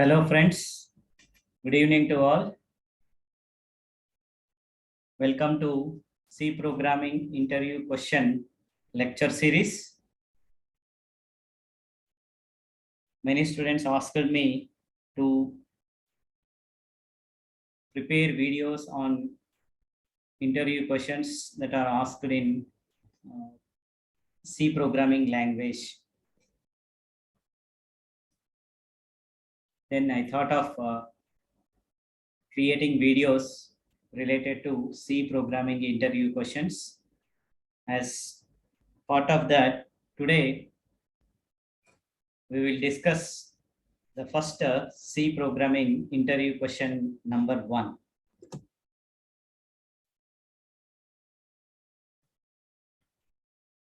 Hello friends, good evening to all. Welcome to C Programming Interview Question Lecture Series. Many students asked me to prepare videos on interview questions that are asked in C programming language. Then I thought of creating videos related to C programming interview questions. As part of that, today we will discuss the first C programming interview question number 1.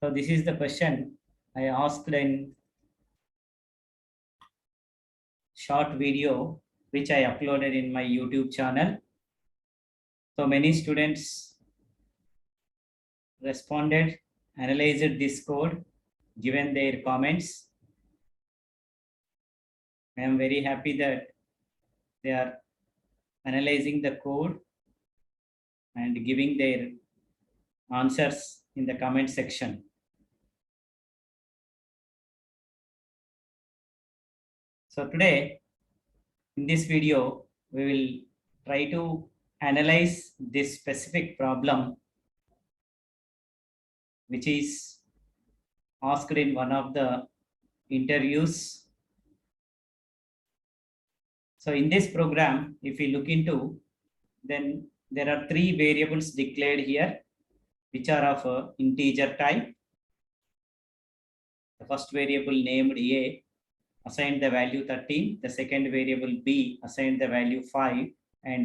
So this is the question I asked in short video which I uploaded in my YouTube channel. So many students responded, analyzed this code, given their comments. I am very happy that they are analyzing the code and giving their answers in the comment section. So today, in this video, we will try to analyze this specific problem which is asked in one of the interviews. So in this program, if we look into, then there are 3 variables declared here, which are of integer type. The first variable named A assigned the value 13, the second variable B assigned the value 5, and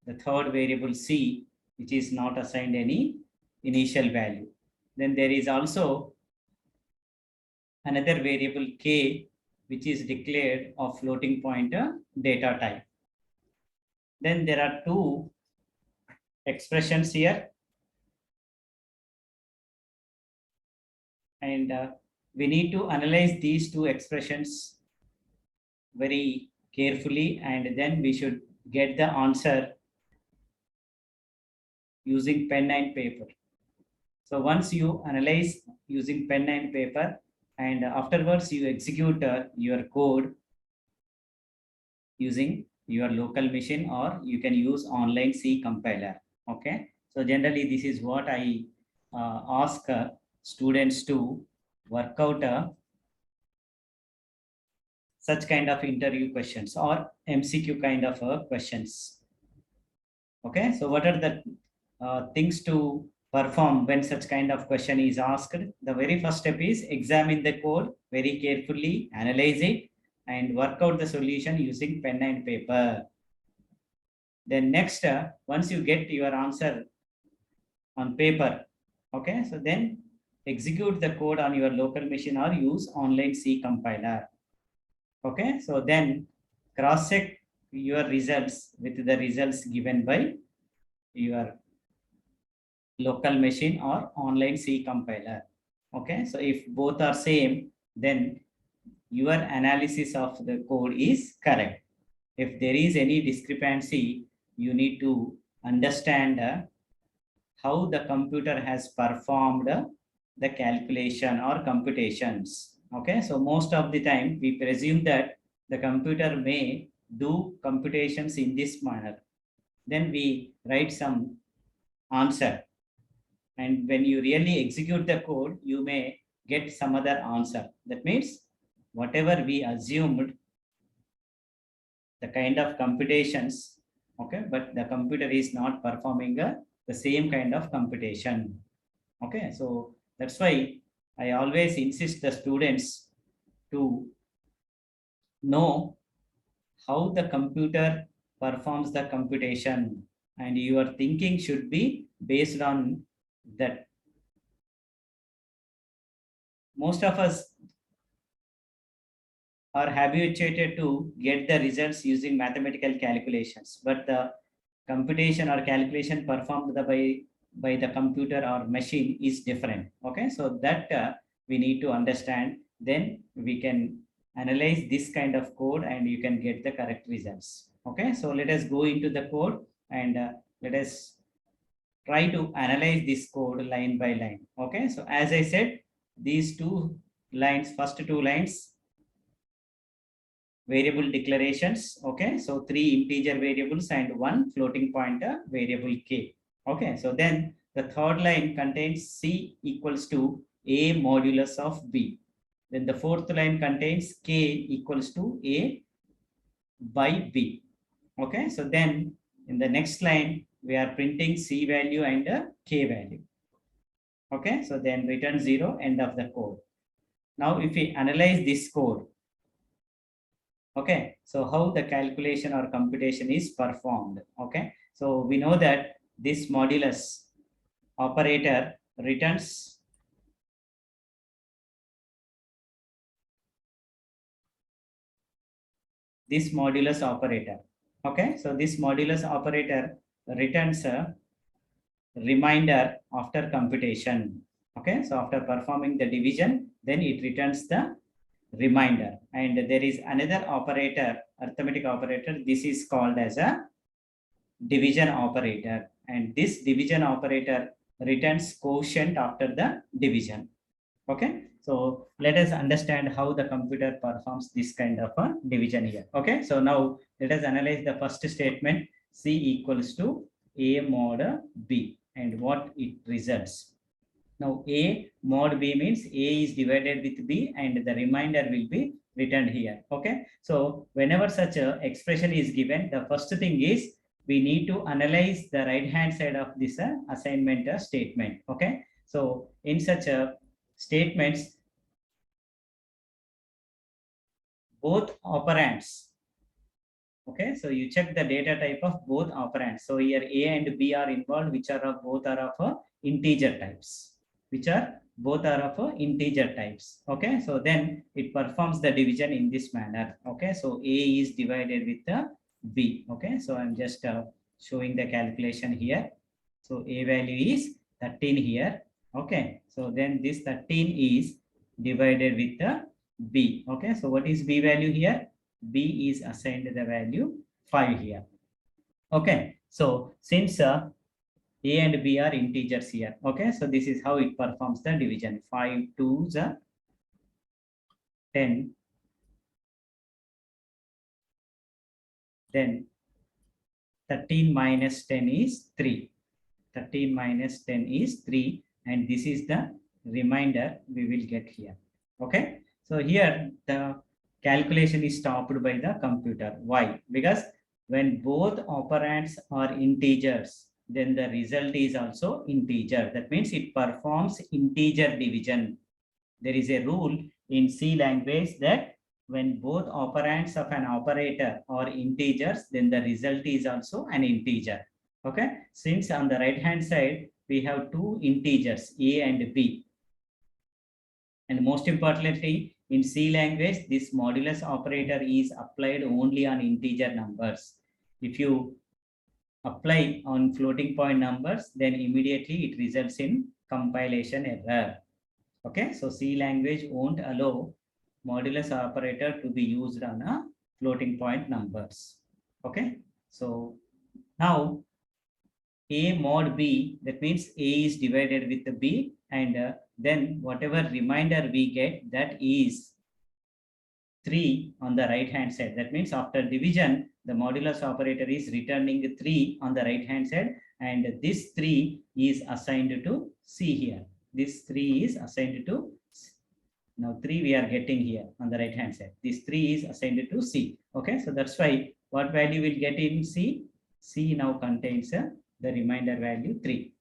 the third variable C, which is not assigned any initial value. Then there is also another variable K, which is declared of floating point data type. Then there are 2 expressions here, and we need to analyze these 2 expressions very carefully, and then we should get the answer using pen and paper. So once you analyze using pen and paper, and afterwards you execute your code using your local machine, or you can use online C compiler. Okay, so generally this is what I ask students to work out such kind of interview questions or MCQ kind of questions. Okay, so what are the things to perform when such kind of question is asked? The very first step is examine the code very carefully, analyze it, and work out the solution using pen and paper. Then next, once you get your answer on paper, okay, so then execute the code on your local machine or use online C compiler. Okay, so then cross-check your results with the results given by your local machine or online C compiler. Okay, so if both are same, then your analysis of the code is correct. If there is any discrepancy, you need to understand how the computer has performed the calculation or computations. Okay, so most of the time we presume that the computer may do computations in this manner. Then we write some answer. And when you really execute the code, you may get some other answer. That means whatever we assumed, the kind of computations, okay, but the computer is not performing the same kind of computation. Okay, so that's why I always insist the students to know how the computer performs the computation, and your thinking should be based on that. Most of us are habituated to get the results using mathematical calculations, but the computation or calculation performed by the computer or machine is different. Okay, so that we need to understand, then we can analyze this kind of code and you can get the correct results. Okay, so let us go into the code and let us try to analyze this code line by line. Okay, so as I said, these two lines, first two lines, variable declarations. Okay, so 3 integer variables and 1 floating pointer variable k. Okay, so then the third line contains c equals to a modulus of b. Then the fourth line contains k equals to a by b. Okay, so then in the next line we are printing c value and k value. Okay, so then return 0, end of the code. Now if we analyze this code, okay, so how the calculation or computation is performed. Okay, so we know that this modulus operator returns this modulus operator. Okay, so this modulus operator returns a reminder after computation. Okay, so after performing the division, then it returns the reminder. And there is another operator, arithmetic operator. This is called as a division operator. And this division operator returns quotient after the division. Okay, so let us understand how the computer performs this kind of a division here. Okay, so now let us analyze the first statement, c equals to a mod b, and what it results. Now a mod b means a is divided with b and the remainder will be written here. Okay, so whenever such a expression is given, the first thing is we need to analyze the right hand side of this assignment statement. Okay, so in such a statements, both operands. Okay, so you check the data type of both operands. So here a and b are involved, which are of both are of integer types, integer types. Okay, so then it performs the division in this manner. Okay, so a is divided with the b. Okay, so I'm just showing the calculation here. So a value is 13 here. Okay, so then this 13 is divided with the b. Okay, so what is b value here? B is assigned the value 5 here. Okay, so since a and b are integers here. Okay, so this is how it performs the division. 5 2s 10, then 13 minus 10 is 3. 13 minus 10 is 3, and this is the remainder we will get here. Okay, so here the calculation is stopped by the computer. Why? Because when both operands are integers, then the result is also integer. That means it performs integer division. There is a rule in C language that when both operands of an operator are integers, then the result is also an integer. Okay, since on the right hand side we have two integers a and b, and most importantly in C language this modulus operator is applied only on integer numbers. If you apply on floating point numbers, then immediately it results in compilation error. Okay, so C language won't allow modulus operator to be used on a floating point numbers. Okay, so now a mod b, that means a is divided with the b, and then whatever remainder we get, that is 3 on the right hand side. That means after division the modulus operator is returning 3 on the right hand side, and this 3 is assigned to c here. This 3 is assigned to c. Now 3 we are getting here on the right hand side. This 3 is assigned to c. Okay, so that's why what value will get in c? C now contains the remainder value 3.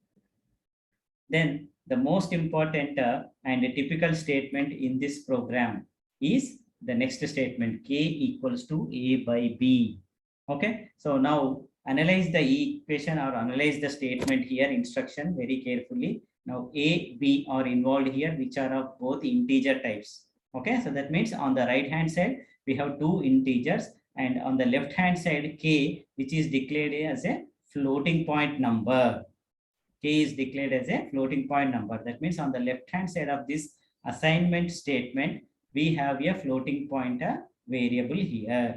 Then the most important and typical statement in this program is the next statement, k equals to a by b. Okay, so now analyze the equation or analyze the statement here, instruction very carefully. Now a, b are involved here, which are of both integer types. Okay, so that means on the right hand side we have two integers, and on the left hand side k, which is declared as a floating point number. K is declared as a floating point number. That means on the left hand side of this assignment statement, we have a floating point variable here.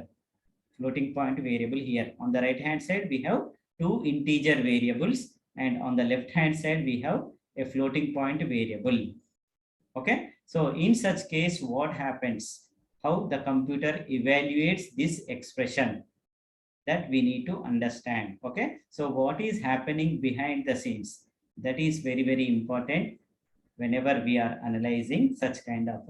Floating point variable here. On the right hand side, we have two integer variables, and on the left hand side, we have a floating point variable. Okay. So in such case, what happens? How the computer evaluates this expression, that we need to understand. Okay. So what is happening behind the scenes? That is very, very important whenever we are analyzing such kind of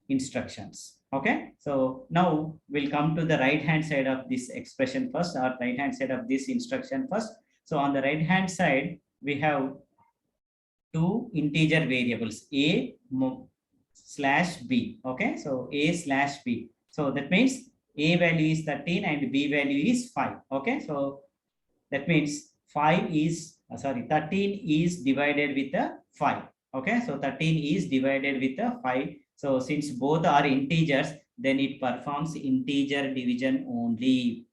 instructions. Okay. So now we'll come to the right hand side of this expression first, or right hand side of this instruction first. So on the right hand side, we have two integer variables, a/b. Okay. So a/b. So that means a value is 13 and b value is 5. Okay. So that means 13 is divided with the 5. Okay. So 13 is divided with the 5. So since both are integers, then it performs integer division only.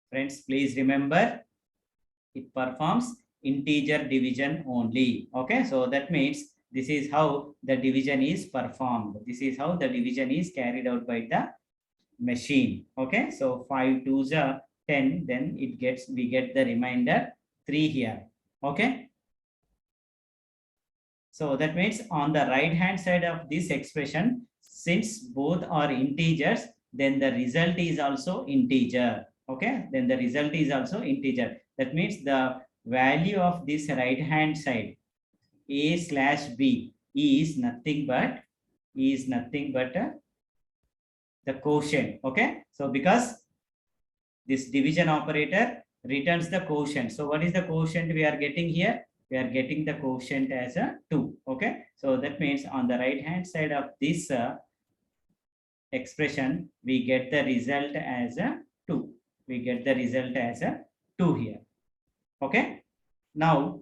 Friends, please remember, it performs integer division only. Okay. So that means this is how the division is performed. This is how the division is carried out by the machine. Okay. So 5 2s are 10, then we get the remainder 3 here. Okay. So that means on the right hand side of this expression, since both are integers, then the result is also integer. Okay. Then the result is also integer. That means the value of this right hand side, a/b, is nothing but the quotient. Okay. So because this division operator returns the quotient. So what is the quotient we are getting here? We are getting the quotient as a 2. Okay. So that means on the right hand side of this expression, we get the result as a 2. We get the result as a 2 here. Okay. Now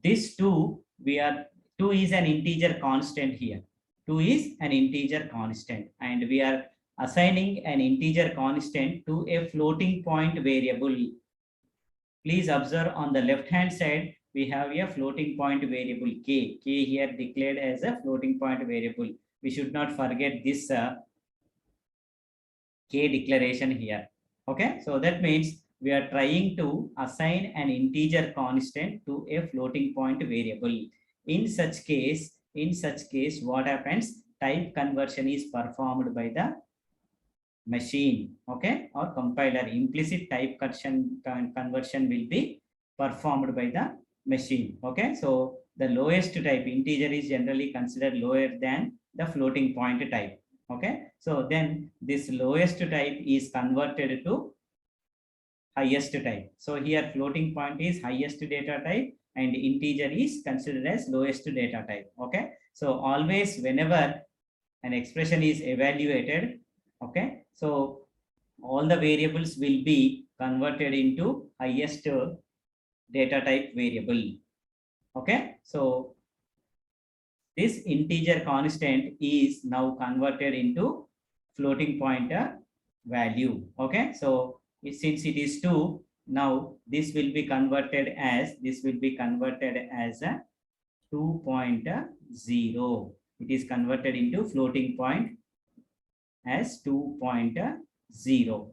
this 2 is an integer constant here. 2 is an integer constant, and we are assigning an integer constant to a floating point variable. Please observe on the left hand side, we have a floating point variable k. K here declared as a floating point variable. We should not forget this k declaration here. Okay. So that means we are trying to assign an integer constant to a floating point variable. In such case, what happens? Type conversion is performed by the machine. Okay. Or compiler. Implicit type conversion will be performed by the machine. Okay. So the lowest type integer is generally considered lower than the floating point type. Okay. So then this lowest type is converted to highest type. So here floating point is highest data type and integer is considered as lowest data type. Okay. So always whenever an expression is evaluated, okay, so all the variables will be converted into highest data type variable. Okay. So this integer constant is now converted into floating point value. Okay. So since it is 2, now this will be converted as a 2.0. It is converted into floating point as 2.0.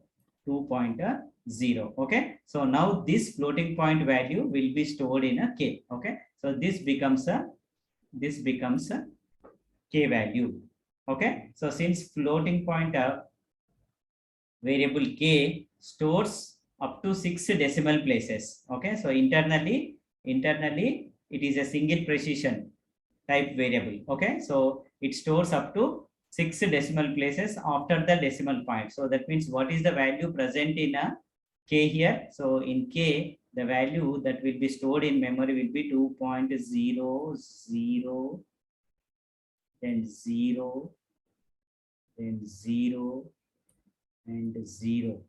2.0. Okay. So now this floating point value will be stored in a k. Okay. So this becomes a k value. Okay. So since floating point variable k stores up to 6 decimal places. Okay. So internally it is a single precision type variable. Okay. So it stores up to 6 decimal places after the decimal point. So that means what is the value present in a k here? So in k, the value that will be stored in memory will be 2.00, then 0, then 0, and 0.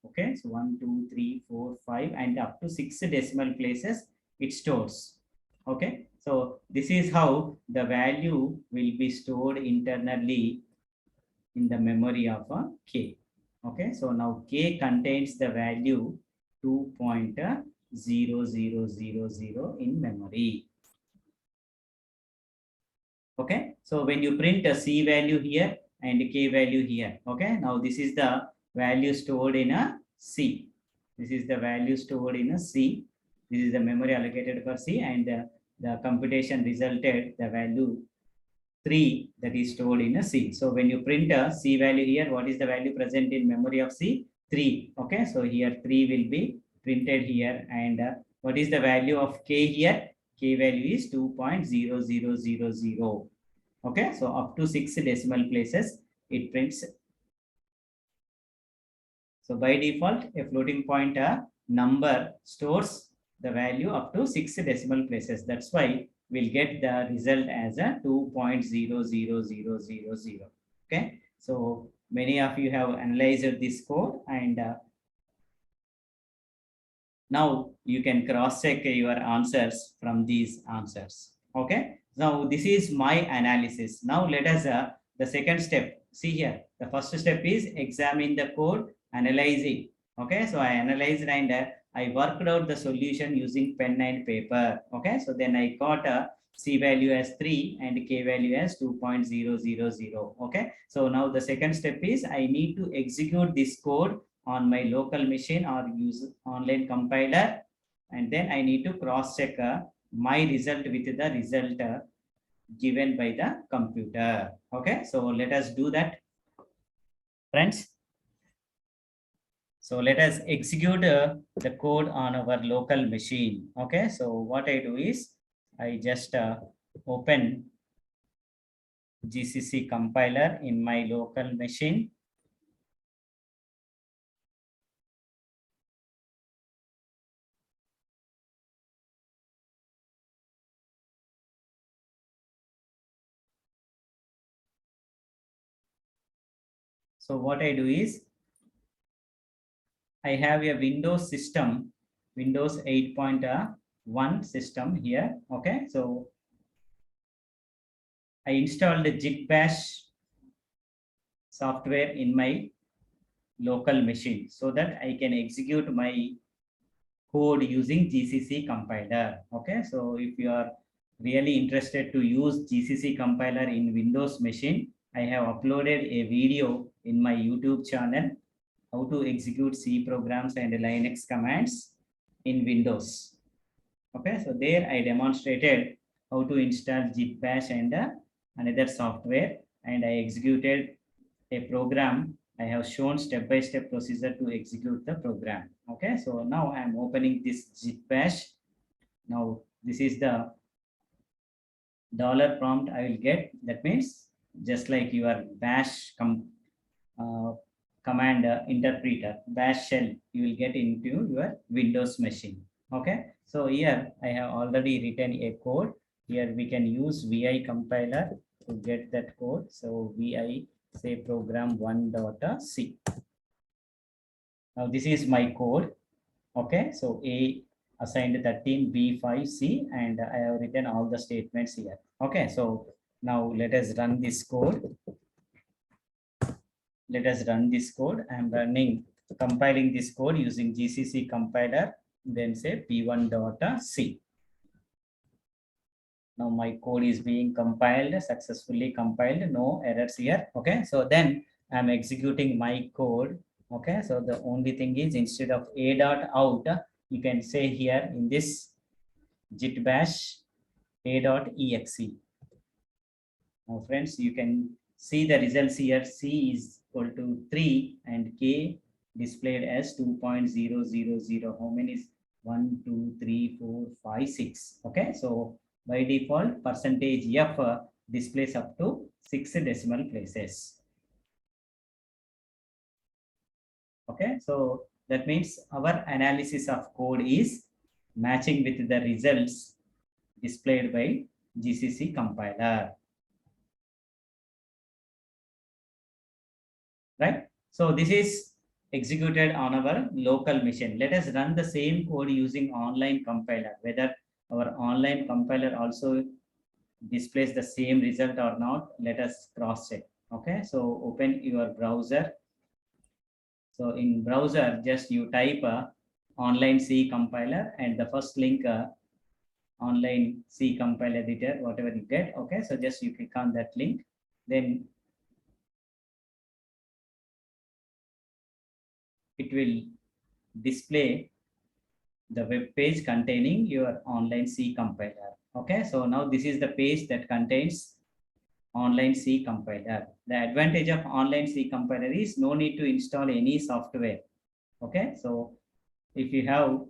Okay. So 1, 2, 3, 4, 5, and up to 6 decimal places it stores. Okay. So this is how the value will be stored internally in the memory of a k. Okay. So now k contains the value 2.0000 in memory. Okay. So when you print a C value here and K value here, okay, now this is the value stored in a C. This is the value stored in a C. This is the memory allocated for C, and the computation resulted the value 3 that is stored in a C. So when you print a C value here, what is the value present in memory of C? 3. Okay, so here 3 will be printed here, and what is the value of K here? K value is 2.0000. Okay, so up to 6 decimal places it prints. So by default, a floating point number stores the value up to 6 decimal places. That's why we'll get the result as a 2.00000. Okay, so many of you have analyzed this code, and now you can cross check your answers from these answers. Okay, now this is my analysis. Now let us the second step. See here, the first step is examine the code, analyze it. Okay, so I analyzed, and I worked out the solution using pen and paper. Okay, so then I got a C value as 3 and K value as 2.000. Okay, so now the second step is I need to execute this code on my local machine or use online compiler, and then I need to cross check my result with the result given by the computer. Okay, so let us do that, friends. So let us execute the code on our local machine. Okay, so what I do is I just open GCC compiler in my local machine. So what I do is I have a Windows system, Windows 8.1 system here. Okay, so I installed the Git bash software in my local machine so that I can execute my code using GCC compiler. Okay, so if you are really interested to use GCC compiler in Windows machine, I have uploaded a video in my YouTube channel, how to execute C programs and Linux commands in Windows. Okay, so there I demonstrated how to install Git bash and another software, and I executed a program. I have shown step-by-step procedure to execute the program. Okay, so now I am opening this Git bash. Now this is the dollar prompt I will get. That means just like your bash command interpreter, bash shell, you will get into your Windows machine. Okay, so here I have already written a code. Here we can use VI compiler to get that code. So VI say program 1.c. Now this is my code. Okay, so A assigned 13, B 5C, and I have written all the statements here. Okay, so now let us run this code. Let us run this code. I am compiling this code using GCC compiler, then say p1.c. Now my code is being compiled, successfully compiled, no errors here. Okay, so then I'm executing my code. Okay, so the only thing is instead of a.out, you can say here in this git bash a.exe. Now friends, you can see the results here. C is equal to 3 and K displayed as 2.000. How many is 1, 2, 3, 4, 5, 6. Okay, so by default percentage F displays up to 6 decimal places. Okay, so that means our analysis of code is matching with the results displayed by GCC compiler. Right? So this is executed on our local machine. Let us run the same code using online compiler, whether our online compiler also displays the same result or not. Let us cross check. Okay, so open your browser. So in browser, just you type online C compiler, and the first link online C compile editor, whatever you get. Okay, so just you click on that link, then it will display the web page containing your online C compiler. Okay, so now this is the page that contains online C compiler. The advantage of online C compiler is no need to install any software. Okay, so if you have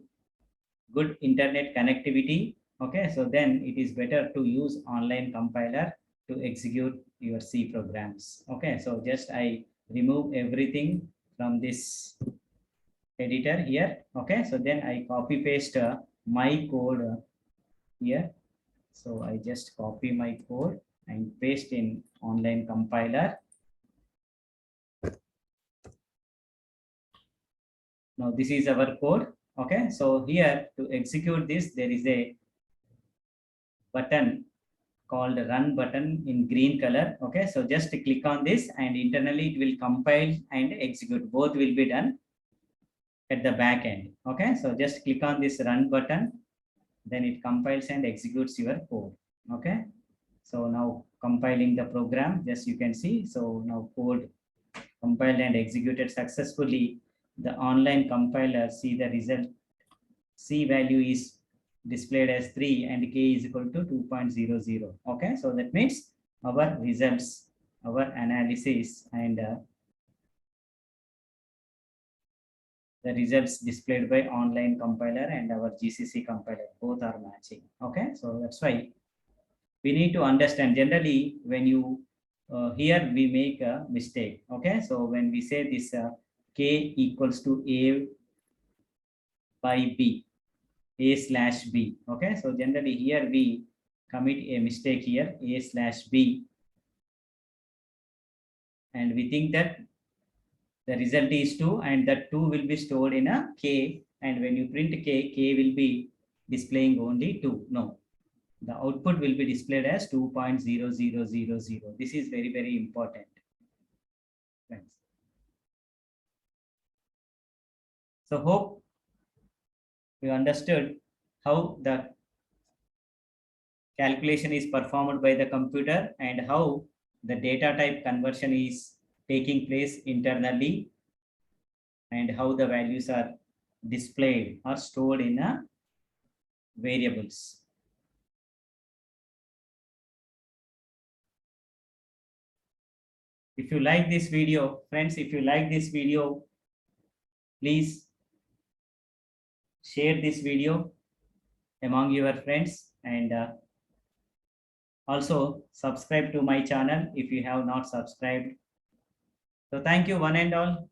good internet connectivity, okay, so then it is better to use online compiler to execute your C programs. Okay, so just I remove everything from this editor here. Okay, so then I copy paste my code here. So I just copy my code and paste in online compiler. Now this is our code. Okay, so here to execute this, there is a button called run button in green color. Okay, so just click on this and internally it will compile and execute. Both will be done at the back end. Okay, so just click on this run button, then it compiles and executes your code. Okay, so now compiling the program, just you can see. So now code compiled and executed successfully. The online compiler see the result. C value is displayed as 3 and K is equal to 2.00. Okay, so that means our results, our analysis, and the results displayed by online compiler and our GCC compiler both are matching. Okay, so that's why we need to understand. Generally, when you here we make a mistake. Okay, so when we say this K equals to A by B, A/B. Okay, so generally here we commit a mistake here, A/B, and we think that the result is 2 and that 2 will be stored in a K, and when you print K will be displaying only 2. No, the output will be displayed as 2.0000. This is very, very important. Thanks. So hope you understood how the calculation is performed by the computer and how the data type conversion is taking place internally and how the values are displayed or stored in a variables. If you like this video, friends, if you like this video, please share this video among your friends and also subscribe to my channel if you have not subscribed. So thank you one and all.